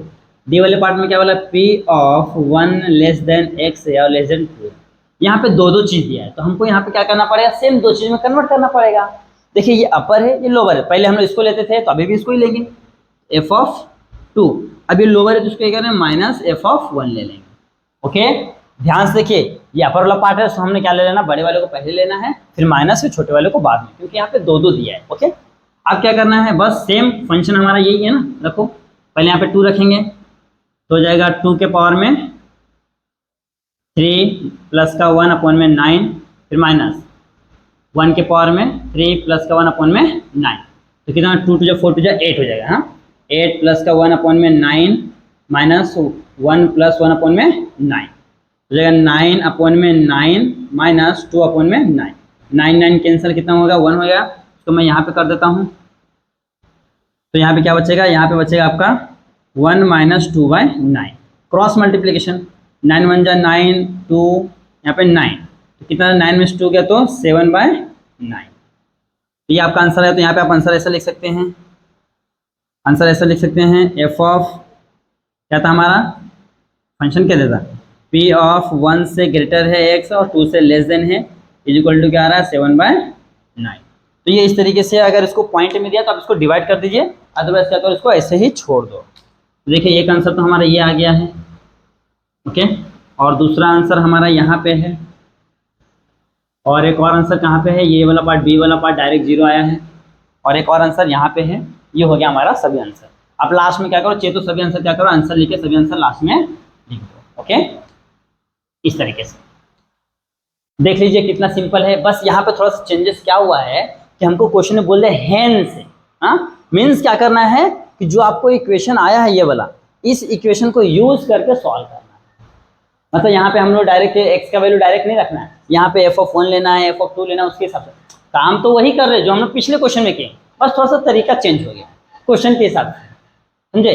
डी वाले पार्ट में क्या बोला, p of 1 less than x या लेस देन 2। यहाँ पे दो चीज दिया है, तो हमको यहाँ पे क्या करना पड़ेगा, सेम दो चीज में कन्वर्ट करना पड़ेगा। देखिए ये अपर है, ये लोअर है, पहले हम लोग इसको लेते थे तो अभी भी इसको ही लेंगे, f ऑफ 2, अभी लोअर है तो इसको क्या करें, माइनस f ऑफ 1 ले लेंगे। ओके, ध्यान से देखिए, ये अपर वाला पार्ट है, तो हमने क्या ले लेना, बड़े वाले को पहले लेना है, फिर माइनस, फिर छोटे वाले को बाद में, क्योंकि यहाँ पे दो दिया है। ओके, अब क्या करना है, बस सेम फंक्शन हमारा यही है ना, रखो, पहले यहाँ पे 2 रखेंगे तो हो जाएगा 2 के पावर में 3 प्लस का 1 अपॉन में 9, फिर माइनस 1 के पावर में 3 प्लस का 1 अपॉन में 9, तो कितना, 2 2 4 2 8 हो जाएगा। हाँ, 8 प्लस का 1 अपॉन में 9 माइनस 1 प्लस 1 अपॉन में 9, हो जाएगा 9 अपॉन में 9 माइनस 2 अपॉन में 9, 9 9 कैंसिल, कितना होगा, 1 होगा। तो मैं यहाँ पे कर देता हूँ, तो यहाँ पे क्या बचेगा, यहाँ पे बचेगा आपका 1 माइनस 2/9, क्रॉस मल्टीप्लीकेशन, 9 1 जा 9, 2 यहाँ पे 9, तो कितना 9 - 2 गया तो 7/9। ये आपका आंसर है। तो यहाँ पे आप आंसर ऐसा लिख सकते हैं, आंसर ऐसा लिख सकते हैं एफ ऑफ क्या था हमारा फंक्शन क्या देता, पी ऑफ 1 से ग्रेटर है x और 2 से लेस देन है इज इक्वल टू क्या आ रहा है 7/9। तो ये इस तरीके से अगर इसको पॉइंट में दिया तो आप इसको डिवाइड कर दीजिए, अदरवाइज क्या करो इसको ऐसे ही छोड़ दो। तो देखिए एक आंसर तो हमारा ये आ गया है, ओके, और दूसरा आंसर हमारा यहाँ पे है, और एक और आंसर कहाँ पे है, ये वाला पार्ट बी वाला पार्ट डायरेक्ट 0 आया है, और एक और आंसर यहाँ पे है। ये हो गया हमारा सभी आंसर। अब लास्ट में क्या करो, चाहिए तो सभी आंसर क्या करो, आंसर लिखे सभी आंसर लास्ट में लिख दो, ओके। इस तरीके से देख लीजिए कितना सिंपल है। बस यहाँ पे थोड़ा सा चेंजेस क्या हुआ है कि हमको क्वेश्चन में बोल रहे हैंस, मीन्स क्या करना है कि जो आपको इक्वेशन आया है ये वाला, इस इक्वेशन को यूज करके सॉल्व करना है। मतलब यहाँ पे हम लोग डायरेक्ट एक्स का वैल्यू डायरेक्ट नहीं रखना है, यहाँ पे f(1) लेना है, f(2) लेना है, उसके हिसाब से काम तो वही कर रहे हैं जो हम लोग पिछले क्वेश्चन में किए, बस थोड़ा सा तरीका चेंज हो गया क्वेश्चन के हिसाब से, समझे।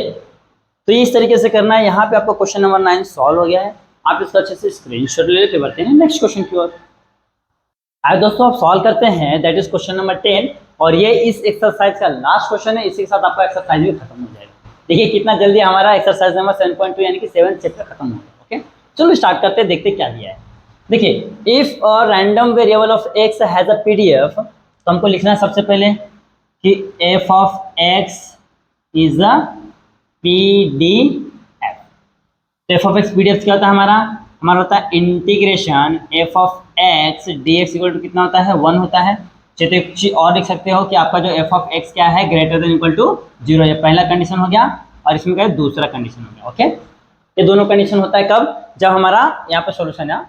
तो ये इस तरीके से करना है। यहाँ पे आपका क्वेश्चन नंबर 9 सॉल्व हो गया है। आप इसका अच्छे से स्क्रीनशॉट ले लेते बढ़ते हैं नेक्स्ट क्वेश्चन की ओर। आइए दोस्तों आप सॉल्व करते हैं, दैट इज क्वेश्चन नंबर 10, और ये इस एक्सरसाइज का लास्ट क्वेश्चन है। इसी के साथ आपका एक्सरसाइज भी खत्म हो जाएगा। देखिए कितना जल्दी हमारा एक्सरसाइज नंबर 7.2 यानी कि 7th चैप्टर खत्म हो गया, ओके। चलो स्टार्ट करते हैं, देखते क्या दिया है। देखिए if a random variable of x has a PDF, तो हमको लिखना है सबसे पहले कि f of x is a PDF. तो f ऑफ x पीडीएफ क्या होता है हमारा होता है integration f of x dx equal to कितना होता है 1 होता है। चलिए तो एक चीज और लिख सकते हो कि आपका जो f ऑफ x क्या है ग्रेटर देन इक्वल टू 0, ये पहला कंडीशन हो गया, और इसमें क्या है दूसरा कंडीशन हो गया, ओके। ये दोनों कंडीशन होता है कब, जब हमारा यहाँ पे सोल्यूशन है,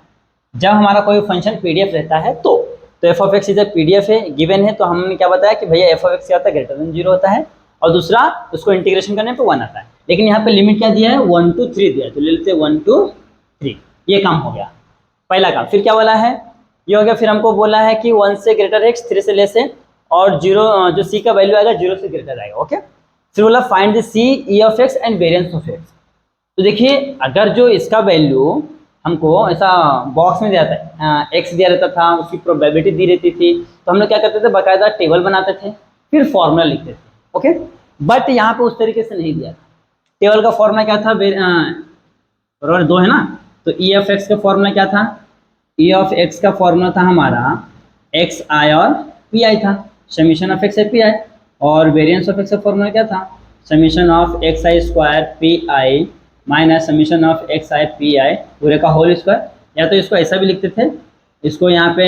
जब हमारा कोई फंक्शन पीडीएफ रहता है तो f of x is a PDF है, गिवन है, तो हमने क्या बताया कि भैया f ऑफ x क्या होता है ग्रेटर देन 0 होता है, और दूसरा उसको इंटीग्रेशन करने पे 1 आता है। लेकिन यहाँ पे लिमिट क्या दिया है 1 to 3 दिया है, तो ले लेते हैं 1 to 3। ये काम हो गया पहला काम। फिर क्या बोला है, ये हो गया। फिर हमको बोला है कि 1 से ग्रेटर है 3 से लेस है, और 0 जो c का वैल्यू आएगा 0 से ग्रेटर आएगा, ओके। फिर बोला find the c e of x and variance of x। तो देखिए अगर जो इसका वैल्यू हमको ऐसा बॉक्स में दिया था, x दिया रहता था, उसकी प्रोबेबिलिटी दी रहती थी, तो हम लोग क्या करते थे बाकायदा टेबल बनाते थे, फिर फॉर्मूला लिखते थे, ओके। बट यहाँ पे उस तरीके से नहीं दिया था। टेबल का फॉर्मूला क्या था, बराबर 2 है ना, तो e ऑफ x का फॉर्मूला क्या था, e ऑफ x का फॉर्मूला था हमारा xi और pi था, समीशन ऑफ x है pi, और वेरिएंस ऑफ x का फॉर्मूला क्या था, summation of xi square pi minus summation of xi pi पूरे का होल स्क्वायर। या तो इसको ऐसा भी लिखते थे, इसको यहाँ पे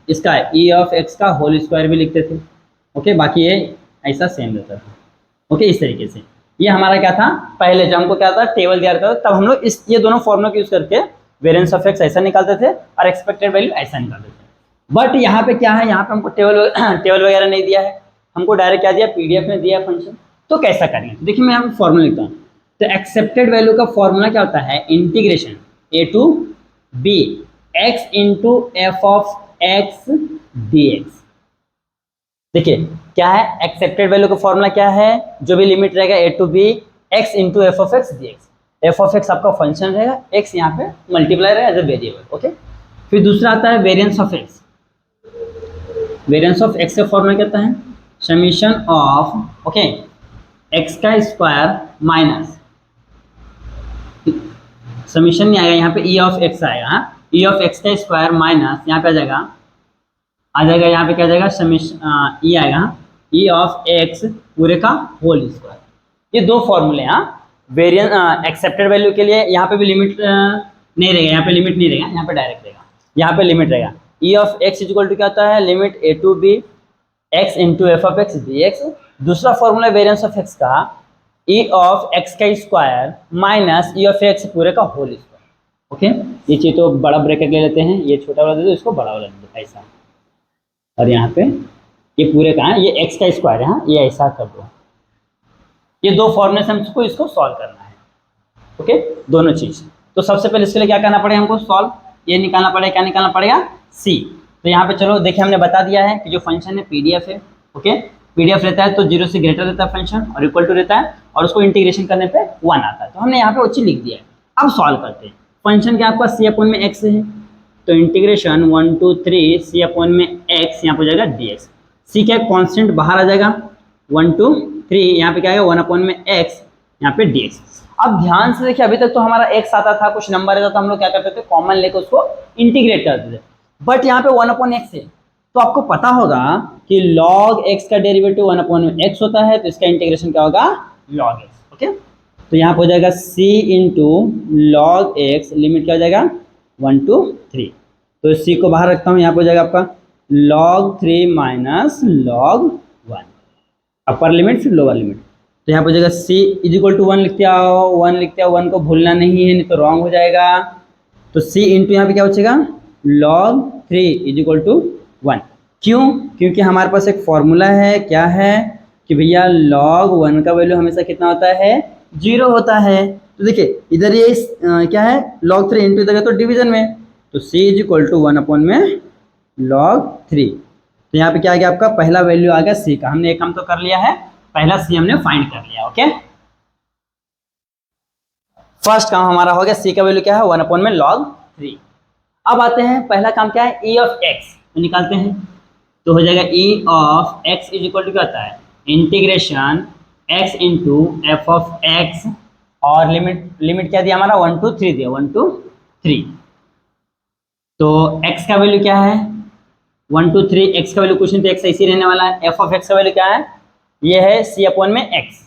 इसका e ऑफ x का होल स्क्वायर भी लिखते थे, ओके। बाकी ये ऐसा सेम रहता था, ओके। इस तरीके से ये हमारा क्या था, पहले जब हमको क्या था टेबल दिया रहता था, तब हम लोग इस ये दोनों फॉर्मूला यूज करके वेरिएंस ऑफ x ऐसा निकालते थे और एक्सपेक्टेड वैल्यू ऐसा निकालते थे। बट यहाँ पे क्या है, यहाँ पे हमको टेबल वगैरह नहीं दिया है, हमको डायरेक्ट क्या दिया पीडीएफ में दिया फंक्शन। तो कैसा करेंगे, तो देखिए मैं यहाँ पे फॉर्मूला लिखता हूँ। तो एक्सेप्टेड वैल्यू का फॉर्मूला क्या होता है, integration a to b x into F of x dx। देखिए क्या है एक्सेप्टेड वैल्यू का फॉर्मूला क्या है, जो भी लिमिट रहेगा a to b x into F of x dx। F of x आपका फंक्शन रहेगा, x यहाँ पे मल्टीप्लाई रहेगा एज ए वेरिएबल, ओके। फिर दूसरा आता है variance of x। Variance of x का फॉर्मूला क्या होता है, समीशन ऑफ, ओके, x का स्क्वायर माइनस समीशन नहीं आएगा यहाँ पे e ऑफ x आएगा, e ऑफ x का स्क्वायर माइनस यहाँ पे आ जाएगा यहाँ पे क्या आ जाएगा समीशन e आएगा e ऑफ x पूरे का होल स्क्वायर। ये दो फॉर्मूले हैं वेरिएंस एक्सेप्टेड वैल्यू के लिए। यहाँ पे भी लिमिट नहीं रहेगा, यहाँ पे लिमिट नहीं रहेगा, यहाँ पे डायरेक्ट रहेगा, यहाँ पे लिमिट रहेगा। e of x equal to क्या होता है, limit a to b x into F of x dx। दूसरा फॉर्मूला वेरिएंस ऑफ x का e ऑफ x का square minus e of x पूरे का होल स्क्वायर, ओके। ये चीज तो बड़ा ब्रैकेट ले लेते हैं, ये छोटा वाला दे दो, इसको बड़ा वाला दे दो ऐसा, और यहाँ पे ये पूरे का है, ये x का स्क्वायर है, ये ऐसा कर दो। ये दो फॉर्मूले से हमको इसको सॉल्व करना है, ओके, दोनों चीज। तो सबसे पहले इसके लिए क्या करना पड़ेगा हमको, सॉल्व ये निकालना पड़ेगा, क्या निकालना पड़ेगा c। तो यहाँ पे चलो देखिए हमने बता दिया है कि जो फंक्शन है पीडीएफ है, ओके। पीडीएफ रहता है तो 0 से ग्रेटर रहता है फंक्शन और इक्वल टू रहता है, और उसको इंटीग्रेशन करने पे 1 आता है। तो हमने यहाँ पे वो चीज लिख दिया है। अब सॉल्व करते हैं। फंक्शन क्या आपका c अपॉन में x है, तो इंटीग्रेशन 1 to 3 सी अपॉन में एक्स यहाँ पर हो जाएगा डी एक्स। सी क्या कॉन्स्टेंट बाहर आ जाएगा, 1 to 3 यहाँ पे क्या आएगा 1 अपॉन में एक्स यहाँ पे डी एक्स। अब ध्यान से देखिए, अभी तक तो हमारा एक्स आता था, कुछ नंबर आता था, हम लोग क्या करते थे कॉमन लेकर उसको इंटीग्रेट करते थे। बट यहाँ पे 1 अपॉन एक्स है, तो आपको पता होगा कि log x का डेरिवेटिव 1 अपॉन एक्स होता है, तो इसका इंटीग्रेशन क्या होगा log x। ओके, तो यहाँ पे हो जाएगा c into log x, limit क्या हो जाएगा 1 to 3। तो c को बाहर रखता हूँ, यहाँ पे हो जाएगा आपका log 3 minus log 1, upper limit फिर लोअर लिमिट। तो यहाँ पे हो जाएगा c इज इक्वल टू 1 लिखते आओ, 1 लिखते आओ, 1 को भूलना नहीं है, नहीं तो रॉन्ग हो जाएगा। तो c इंटू यहाँ पे क्या बचेगा log 3 इज इक्वल टू 1। क्यों? क्योंकि हमारे पास एक फॉर्मूला है, क्या है कि भैया log 1 का वैल्यू हमेशा कितना होता है 0 होता है। तो देखिए इधर ये क्या है log 3 इंटू इधर तो डिवीजन में, तो c is equal to 1 upon में log 3। तो यहाँ पे क्या आ गया आपका पहला वैल्यू आ गया c का, हमने एक काम तो कर लिया है, पहला c हमने फाइंड कर लिया। ओके, फर्स्ट काम हमारा हो गया, c का वैल्यू क्या है 1 अपॉन में log 3। अब आते हैं पहला काम क्या है e ऑफ x, तो निकालते हैं। तो हो जाएगा e of x is equal to क्या होता है integration x into F of x, और लिमिट क्या दिया हमारा 1 to 3 दिया, 1 to 3। तो x का वैल्यू क्या है 1 to 3, x का वैल्यू कुछ नहीं तो x ऐसे ही रहने वाला है। f ऑफ x का वैल्यू क्या है, ये है c अपॉन में x,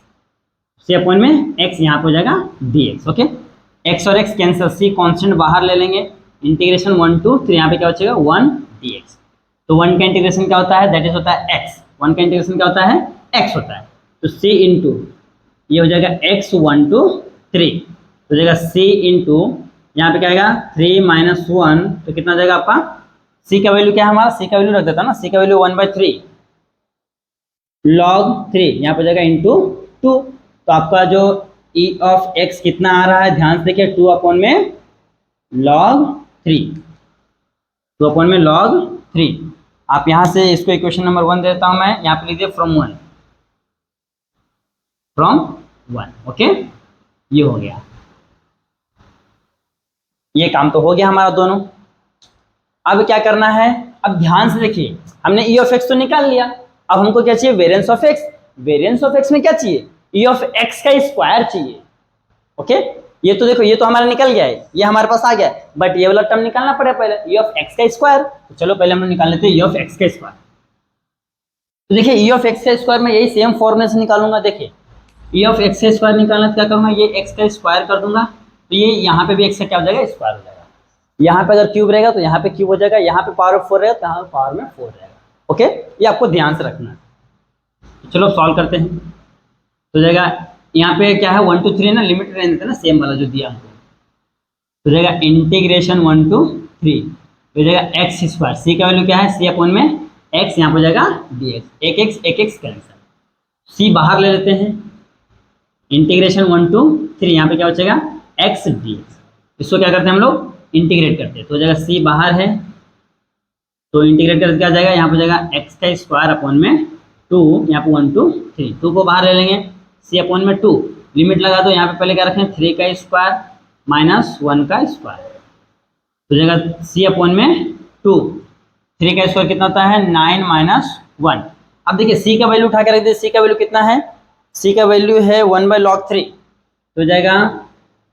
c अपॉन में x यहाँ पे हो जाएगा dx। ओके, x और x कैंसिल, c कांस्टेंट बाहर ले लेंगे, इंटीग्रेशन 1 to 3 यहाँ पे क्या बचेगा 1 dx। तो 1 का इंटीग्रेशन क्या होता है, दैट इज होता है x, 1 का इंटीग्रेशन क्या होता है x होता है। तो c इंटू ये हो जाएगा x 1 to 3, तो हो जाएगा c इंटू यहाँ पे क्या आएगा 3 माइनस 1, तो कितना जाएगा आपका c का वैल्यू क्या है हमारा, c का वैल्यू रख देता ना, c का वैल्यू 1/3 log 3 यहाँ पे जाएगा इंटू 2। तो आपका जो e ऑफ x कितना आ रहा है ध्यान से देखिए 2 अपॉन में log 3, 2 अपॉन में log 3। आप यहाँ से इसको इक्वेशन नंबर 1 देता हूँ मैं, यहाँ पे लीजिए फ्रॉम 1। ओके, ये हो गया, ये काम तो हो गया हमारा दोनों। अब क्या करना है, अब ध्यान से देखिए, हमने e ऑफ x तो निकाल लिया, अब हमको क्या चाहिए variance of x। Variance of x में क्या चाहिए e ऑफ x का स्क्वायर चाहिए। ओके, ये तो देखो ये तो हमारा निकल गया है, ये हमारे पास आ गया, बट ये वाला टर्म निकालना पड़ेगा पहले e ऑफ x का स्क्वायर। तो चलो पहले हम निकाल लेते हैं e ऑफ x का स्क्वायर। तो देखिए e ऑफ x का स्क्वायर में यही सेम फॉर्मूले से निकालूंगा। देखिए e ऑफ x का स्क्वायर निकालना तो क्या करूंगा, ये x का स्क्वायर कर दूंगा, तो ये यहाँ पे भी x का क्या हो जाएगा स्क्वायर हो जाएगा। यहाँ पे अगर क्यूब रहेगा तो यहाँ पे क्यूब हो जाएगा, यहाँ पे पावर ऑफ 4 रहेगा तो यहाँ पे पावर में 4 रहेगा। ओके, ये आपको ध्यान से रखना है। तो चलो सॉल्व करते हैं। तो जाएगा यहाँ पे क्या है 1 to 3 ना, लिमिट रहने देते ना सेम वाला जो दिया हमको। तो जाएगा इंटीग्रेशन 1 to 3, तो जाएगा एक्स स्क्वायर, सी का वैल्यू क्या है सी अपॉन में एक्स, यहाँ पर जाएगा डी एक्स, एक एक्स कैंसिल, सी बाहर ले लेते हैं, इंटीग्रेशन 1 to 3, यहाँ पे क्या बचेगा एक्स डी एक्स। इसको क्या करते हैं हम लोग इंटीग्रेट करते हैं, तो हो जाएगा सी बाहर है तो इंटीग्रेट करके क्या जाएगा, यहाँ पे जाएगा एक्स का स्क्वायर अपॉन में 2, यहाँ पे 1 to 3, 2 को बाहर ले लेंगे, सी अपॉन में 2, लिमिट लगा दो, यहाँ पे पहले क्या रखें 3 का स्क्वायर माइनस 1 का स्क्वायर, तो जाएगा सी अपॉन में 2, 3 का स्क्वायर कितना होता है 9 माइनस 1। अब देखिए सी का वैल्यू उठा के रख दे, सी का वैल्यू कितना है, सी का वैल्यू है 1/log 3, तो जाएगा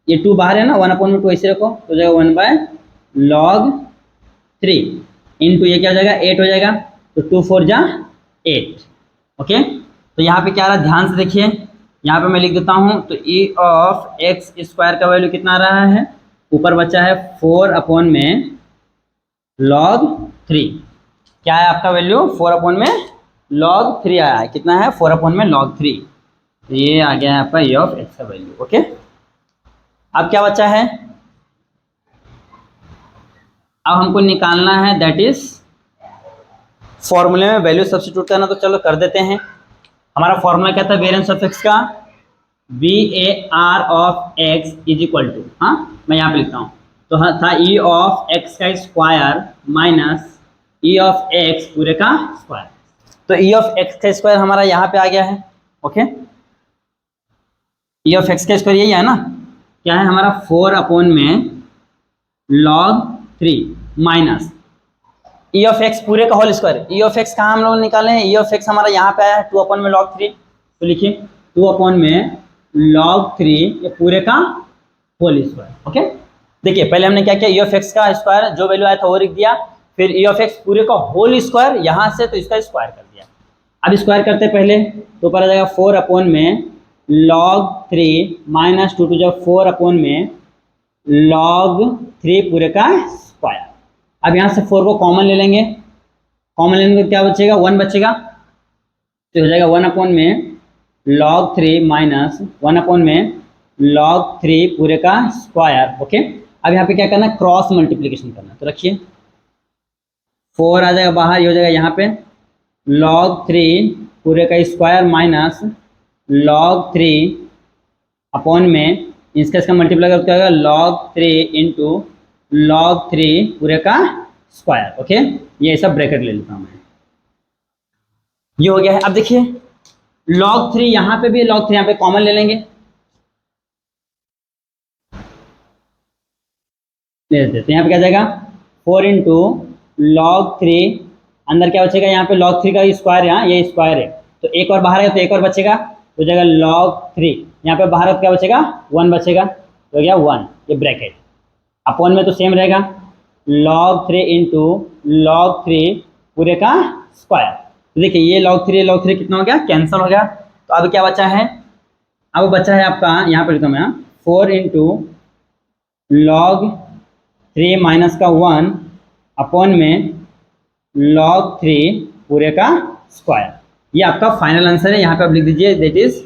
ये 2 बाहर है ना, 1 अपॉन में 2 ऐसे रखो, तो जाएगा 1/log 3 इंटू ये क्या हो जाएगा 8 हो जाएगा, तो 2 4 जा 8। ओके, तो यहाँ पे क्या आ रहा है ध्यान से देखिए, यहाँ पे मैं लिख देता हूँ, तो e ऑफ एक्स स्क्वायर का वैल्यू कितना आ रहा है, ऊपर बचा है 4 अपॉन में log 3, क्या है आपका वैल्यू 4 अपॉन में log 3 आया है, कितना है 4 अपॉन में log 3, तो ये आ गया है आपका e ऑफ एक्स का वैल्यू। ओके, अब क्या बचा है, अब हमको निकालना है दैट इज फॉर्मूले में वैल्यू सब्स्टिट्यूट करना, तो चलो कर देते हैं। हमारा फॉर्मूला क्या था वेरिएंस ऑफ एक्स का, VAR of X is equal to, हाँ मैं यहाँ पे लिखता हूँ, तो हाँ था e ऑफ एक्स का square minus e of X पूरे का स्क्वायर, तो e ऑफ एक्स का स्क्वायर हमारा यहाँ पे आ गया है। ओके, e ऑफ एक्स का स्क्वायर यही है ना, क्या है हमारा 4 अपॉन में log 3, minus E of X पूरे का whole square. E of X कहाँ हम लोग निकाले हैं, ई ऑफ एक्स हमारा यहाँ पे आया है 2 अपॉन में log 3, तो लिखिए 2 अपॉन में log 3 ये पूरे का होल स्क्वायर। ओके, देखिए पहले हमने क्या किया, ई ऑफ एक्स का स्क्वायर जो वैल्यू आया था वो लिख दिया, फिर ई ऑफ एक्स पूरे का होल स्क्वायर यहाँ से तो इसका स्क्वायर कर दिया। अब स्क्वायर करते पहले तो ऊपर आ जाएगा 4 अपॉन में log 3 माइनस 2 टू जब 4 अपॉन में log 3 पूरे का स्क्वायर। अब यहाँ से 4 को कॉमन ले लेंगे, कॉमन लेने को क्या बचेगा, 1 बचेगा, तो हो जाएगा 1 अपॉन में log 3 माइनस 1 अपॉन में log 3 पूरे का स्क्वायर। ओके, अब यहाँ पे क्या करना है, क्रॉस मल्टीप्लिकेशन करना है, तो रखिए 4 आ जाएगा बाहर, ये हो जाएगा यहाँ पे log 3 पूरे का स्क्वायर माइनस log 3 अपॉन में इसका मल्टीप्लाई करके आएगा log 3 इंटू log 3 पूरे का स्क्वायर। ओके, ये सब ब्रैकेट ले लेता हूँ मैं, ये हो गया है। अब देखिए log 3 यहाँ पे भी, log 3 यहाँ पे कॉमन ले लेंगे, ले लेते तो यहाँ पे क्या जाएगा 4 इंटू log 3, अंदर क्या बचेगा, यहाँ पे log 3 का स्क्वायर, यहाँ ये स्क्वायर है तो एक और बाहर है तो एक और बचेगा, तो जाएगा log 3, यहाँ पे बाहर क्या बचेगा 1 बचेगा, तो गया 1, ये ब्रैकेट अपॉन में तो सेम रहेगा log 3 इंटू log 3 पूरे का स्क्वायर। तो देखिए ये log 3 कितना हो गया, कैंसिल हो गया। तो अब क्या बचा है, अब बचा है आपका यहाँ पर लिखता हूँ मैं 4 इंटू log 3 माइनस का 1 अपॉन में log 3 पूरे का स्क्वायर। ये आपका फाइनल आंसर है, यहाँ पे आप लिख दीजिए that is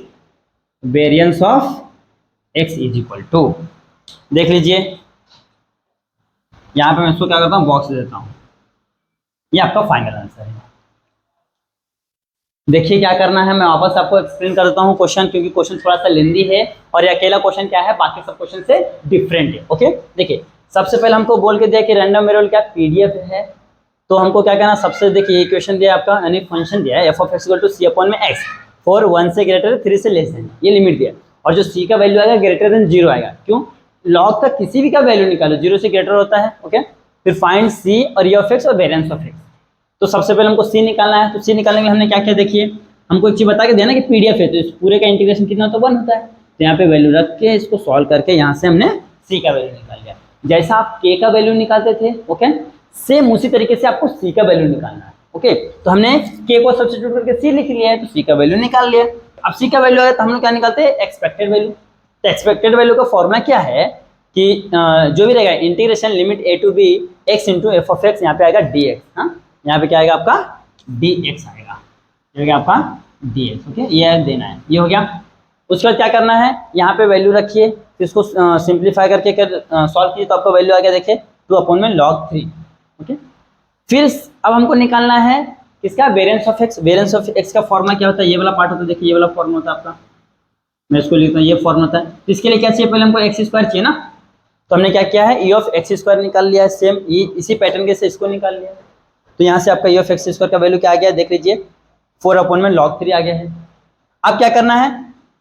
variance of x is equal to, देख लीजिए यहाँ पे मैं इसको क्या करता हूँ, बॉक्स दे देता हूँ, ये आपका फाइनल आंसर है। देखिए क्या करना है, मैं वापस आपको एक्सप्लेन कर देता हूँ क्वेश्चन, क्योंकि क्वेश्चन थोड़ा सा लेंदी है और ये अकेला क्वेश्चन क्या है बाकी सब क्वेश्चन से डिफरेंट है। ओके, देखिए सबसे पहले हमको बोल के दिया कि रैंडम वेरिएबल क्या पीडीएफ है, तो हमको क्या करना, सबसे देखिए ये क्वेश्चन दिया आपका, यानी फंक्शन दिया है F of X equal to C upon में एक्स फॉर 1 से ग्रेटर 3 से लेस देन, ये लिमिट दिया, और जो सी का वैल्यू आएगा ग्रेटर देन 0 आएगा। क्यों, लॉग का किसी भी का वैल्यू निकालो 0 से ग्रेटर होता है। ओके, फिर फाइंड सी और ई ऑफ एक्स और वेरिएंस ऑफ एक्स। तो सबसे पहले हमको सी निकालना है, तो सी निकालने के लिए हमने क्या किया, देखिए हमको एक चीज बता के देना कि पीडीएफ है तो इस पूरे का इंटीग्रेशन कितना होता है 1 होता है, तो यहाँ पे वैल्यू रख के इसको सॉल्व करके यहाँ से हमने सी का वैल्यू निकाल लिया। जैसा आप के का वैल्यू निकालते थे, ओके, सेम उसी तरीके से आपको सी का वैल्यू निकालना है। ओके, तो हमने के को सब्स्टिट्यूट करके सी लिख लिया है, तो सी का वैल्यू निकाल लिया। अब सी का वैल्यू आया तो हम लोग क्या निकालते हैं, एक्सपेक्टेड वैल्यू। तो एक्सपेक्टेड वैल्यू का फॉर्मूला क्या है कि जो भी रहेगा integration limit A to B X into F of X, यहाँ पे आएगा डी एक्स। हाँ, यहाँ पे क्या आएगा आपका डी एक्स आएगा, ये हो गया आपका डी एक्स। ओके, ये देना है, ये हो गया। उसके बाद क्या करना है, यहाँ पे वैल्यू रखिए, फिर इसको सिंप्लीफाई करके सॉल्व कीजिए तो आपका वैल्यू आ गया, देखिए 2 अपॉन में log 3। ओके, फिर अब हमको निकालना है इसका variance of x. Variance of X का फॉर्मूला क्या होता है, ये वाला पार्ट होता है, देखिए ये वाला फॉर्मूला होता है आपका, मैं इसको लिखता हूँ, ये फॉर्मूला होता है। तो इसके लिए क्या चाहिए, पहले हमको एक्स स्क्वायर चाहिए ना, तो हमने क्या किया है, ई ऑफ एक्स स्क्वायर निकाल लिया है, सेम इसी पैटर्न के से इसको निकाल लिया। तो यहाँ से आपका ई ऑफ एक्स स्क्वायर का वैल्यू क्या आ गया, देख लीजिए 4 अपॉन में log 3 आ गया है। अब क्या करना है,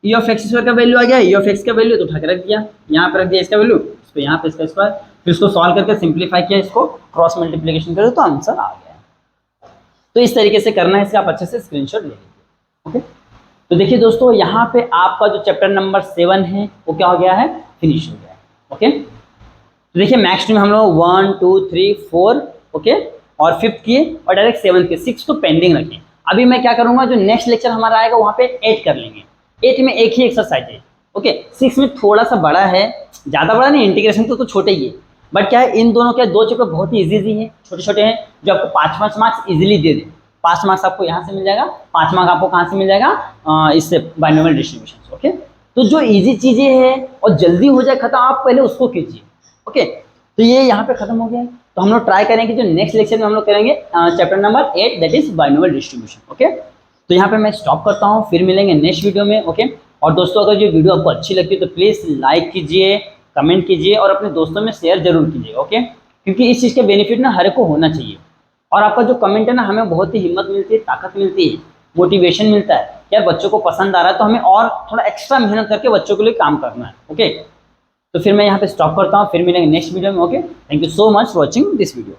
ई ऑफ एक्स स्क्वायर का वैल्यू आ गया, ई ऑफ एक्स का वैल्यू तो उठा के रख दिया, यहाँ पे रख दिया इसका वैल्यू, इसको यहाँ पे इसका स्क्वायर, फिर इसको सॉल्व करके सिंप्लीफाई किया, इसको क्रॉस मल्टीप्लिकेशन करो तो आंसर आ गया। तो इस तरीके से करना है, इसका आप अच्छे से स्क्रीनशॉट ले लीजिए। ओके, तो देखिए दोस्तों यहाँ पे आपका जो चैप्टर नंबर 7 है वो क्या हो गया है, फिनिश हो गया है। ओके, तो देखिए मैक्स में हम लोग 1 2 3 4 ओके और 5th किए और डायरेक्ट 7th के, 6 तो पेंडिंग रखें। अभी मैं क्या करूंगा, जो नेक्स्ट लेक्चर हमारा आएगा वहाँ पे 8 कर लेंगे। 8 में एक ही एक्सरसाइज है। ओके, 6 में थोड़ा सा बड़ा है, ज़्यादा बड़ा नहीं, इंटीग्रेशन तो छोटे ही है, बट क्या है इन दोनों के 2 चैप्टर बहुत ही इजी है, छोटे छोटे हैं, जो आपको 5-5 मार्क्स इजीली दे दे। 5 मार्क्स आपको यहाँ से मिल जाएगा, 5 मार्क्स आपको कहाँ से मिल जाएगा, इससे बाइनोमियल डिस्ट्रीब्यूशन। ओके, तो जो इजी चीज़ें हैं और जल्दी हो जाए खत्म, आप पहले उसको कीजिए। ओके, तो ये यहाँ पे खत्म हो गया है, तो हम लोग ट्राई करेंगे जो नेक्स्ट लेक्चर में हम लोग करेंगे chapter number 8 that is binomial distribution. Okay, तो यहाँ पे मैं स्टॉप करता हूँ, फिर मिलेंगे नेक्स्ट वीडियो में। ओके, और दोस्तों अगर ये वीडियो आपको अच्छी लगती है तो प्लीज़ लाइक कीजिए, कमेंट कीजिए और अपने दोस्तों में शेयर जरूर कीजिए। ओके, क्योंकि इस चीज़ के बेनिफिट ना हर एक को होना चाहिए, और आपका जो कमेंट है ना हमें बहुत ही हिम्मत मिलती है, ताकत मिलती है, मोटिवेशन मिलता है, यार बच्चों को पसंद आ रहा है तो हमें और थोड़ा एक्स्ट्रा मेहनत करके बच्चों के लिए काम करना है। ओके, तो फिर मैं यहाँ पे स्टॉप करता हूँ, फिर मिलेंगे नेक्स्ट वीडियो में। Okay, thank you so much for watching this video.